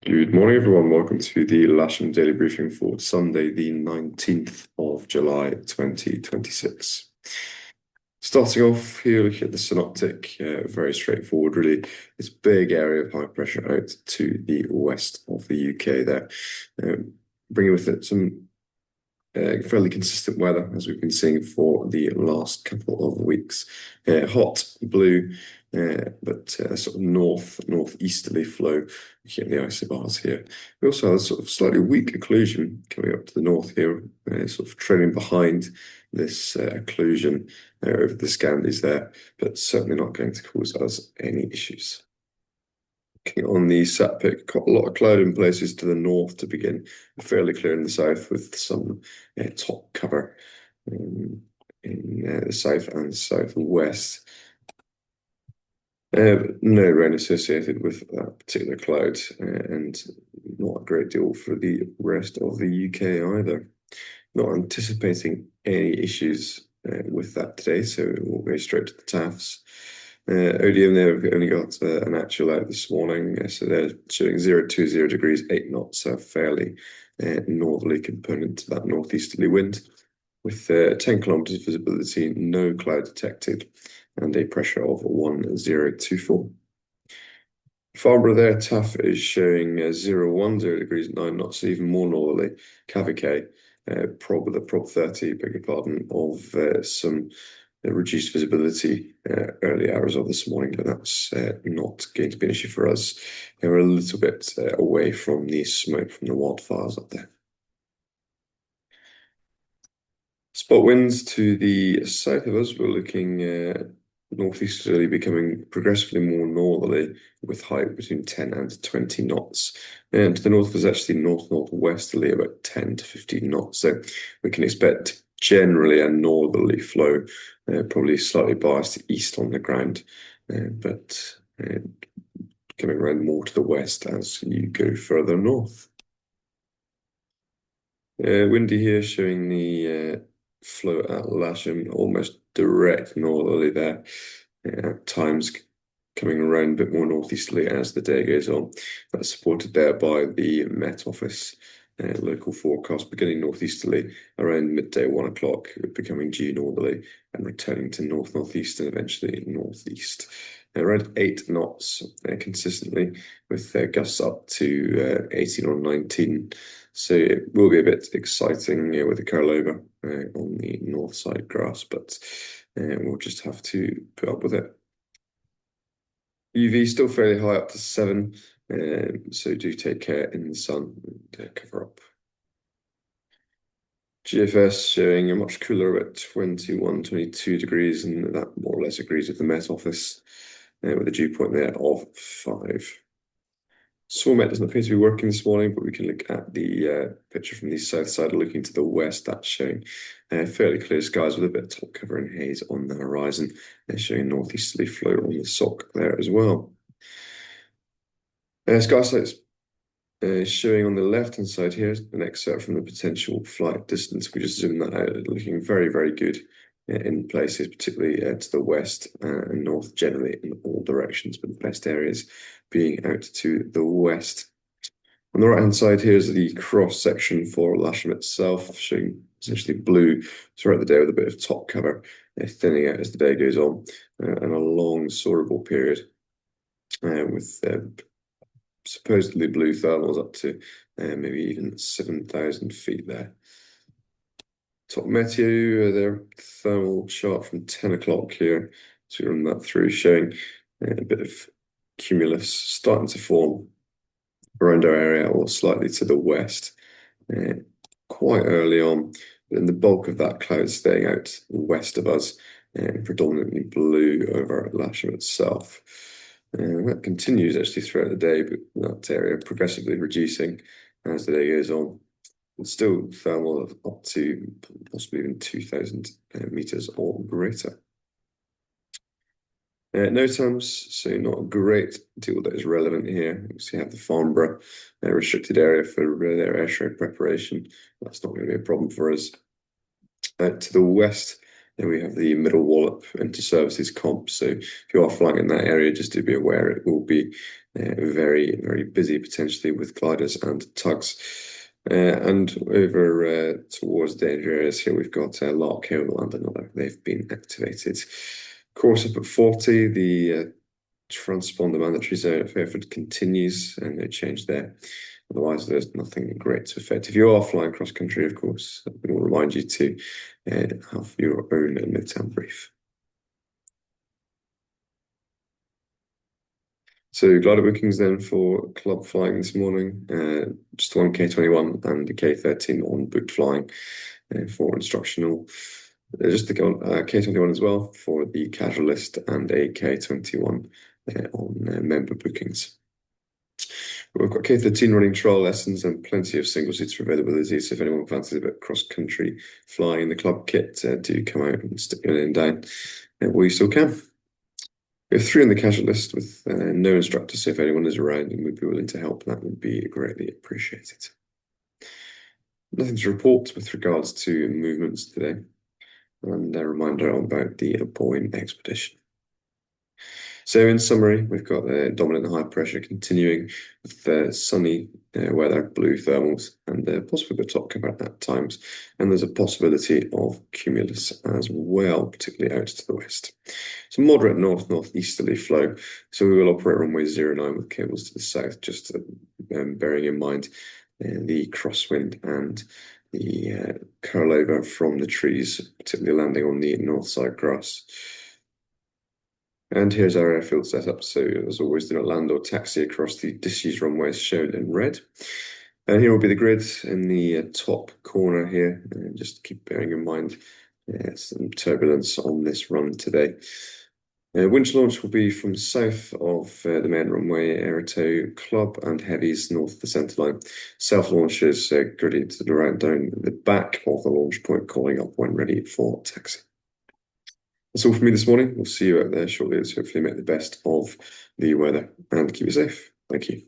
Good morning, everyone. Welcome to the Lasham Daily Briefing for Sunday, the 19th of July, 2026. Starting off here, looking at the Synoptic, very straightforward, really. This big area of high pressure out to the west of the UK there, bringing with it some fairly consistent weather, as we've been seeing for the last couple of weeks. Hot, blue, but sort of northeasterly flow. Looking at the isobars here. We also have a sort of slightly weak occlusion coming up to the north here, sort of trailing behind this occlusion over the Scandies there, but certainly not going to cause us any issues. On the sat pic, got a lot of cloud in places to the north to begin, fairly clear in the south with some top cover in the south and southwest. No rain associated with that particular cloud, and not a great deal for the rest of the UK either. Not anticipating any issues with that today, so we'll go straight to the TAFs. ODM, they've only got an actual out this morning, so they're showing 020 degrees, 8 knots, so fairly northerly component to that northeasterly wind, with 10 kilometers visibility, no cloud detected, and a pressure of 1024. Farnborough there, TAF is showing 010 degrees, 9 knots, even more northerly. Caviquet, prob with a prob 30, beg your pardon, of some reduced visibility early hours of this morning, but that's not going to be an issue for us. We're a little bit away from the smoke from the wildfires up there. Spot winds to the south of us, we're looking northeasterly, becoming progressively more northerly, with height between 10 and 20 knots. And to the north is actually north-northwesterly, about 10 to 15 knots. So we can expect generally a northerly flow, probably slightly biased east on the ground, but coming around more to the west as you go further north. Windy here, showing the flow at Lasham, almost direct northerly there, at times coming around a bit more northeasterly as the day goes on. That's supported there by the Met Office local forecast, beginning northeasterly around midday 1 o'clock, becoming due northerly and returning to north-northeast and eventually northeast. Around 8 knots consistently, with gusts up to 18 or 19. So it will be a bit exciting with the curl over on the north side grass, but we'll just have to put up with it. UV still fairly high, up to 7, so do take care in the sun and cover up. GFS showing a much cooler at 21, 22 degrees, and that more or less agrees with the Met Office, with a dew point there of 5. Swarmet doesn't appear to be working this morning, but we can look at the picture from the south side, looking to the west. That's showing fairly clear skies with a bit of top cover and haze on the horizon. They're showing northeasterly flow on the SOC there as well. Sky sights showing on the left-hand side here, an excerpt from the potential flight distance. We just zoom that out, looking very, very good in places, particularly to the west and north, generally in all directions, but the best areas being out to the west. On the right-hand side here is the cross-section for Lasham itself, showing essentially blue throughout the day with a bit of top cover, thinning out as the day goes on, and a long soarable period with supposedly blue thermals up to maybe even 7,000 feet there. Top meteo, their thermal chart from 10 o'clock here, so run that through, showing a bit of cumulus starting to form around our area or slightly to the west quite early on, but then the bulk of that cloud staying out west of us, predominantly blue over Lasham itself. And that continues actually throughout the day, but that area progressively reducing as the day goes on. And still thermal of up to possibly even 2,000 meters or greater. NOTAMs, so not a great deal that is relevant here. You see, have the Farnborough restricted area for their airshow preparation. That's not going to be a problem for us. To the west, Then we have the middle wallop into services comp. So if you are flying in that area, just to be aware, it will be very, very busy potentially with gliders and tugs. And over towards danger areas here, we've got Lark Hill and another. They've been activated. Course up at 40, the transponder mandatory zone at Fairford continues, and no change there. Otherwise, there's nothing great to affect. If you are flying cross country, of course, we will remind you to have your own NOTAM brief. So glider bookings then for club flying this morning, just one K21 and a K13 on booked flying for instructional. Just the K21 as well for the casual list and a K21 on member bookings. We've got K13 running trial lessons and plenty of single seats for availability. So if anyone fancies a bit cross-country flying in the club kit, do come out and stick your name down. We still can. We have 3 on the casual list with no instructor. So if anyone is around and would be willing to help, that would be greatly appreciated. Nothing to report with regards to movements today. And a reminder about the Boyne expedition. So in summary, we've got the dominant high pressure continuing with sunny weather, blue thermals, and possibly the top cover at times. And there's a possibility of cumulus as well, particularly out to the west. So moderate north-northeasterly flow. So we will operate runway 09 with cables to the south, just bearing in mind the crosswind and the curl over from the trees, particularly landing on the north side grass. And here's our airfield setup. So as always, do not land or taxi across the disused runways shown in red. And here will be the grid in the top corner here. And just keep bearing in mind some turbulence on this run today. Winch launch will be from south of the main runway, Aerotow Club and heavies north of the centre line. Self launches gridded around down the back of the launch point, calling up when ready for taxi. That's all from me this morning. We'll see you out there shortly. Let's hopefully make the best of the weather and keep you safe. Thank you.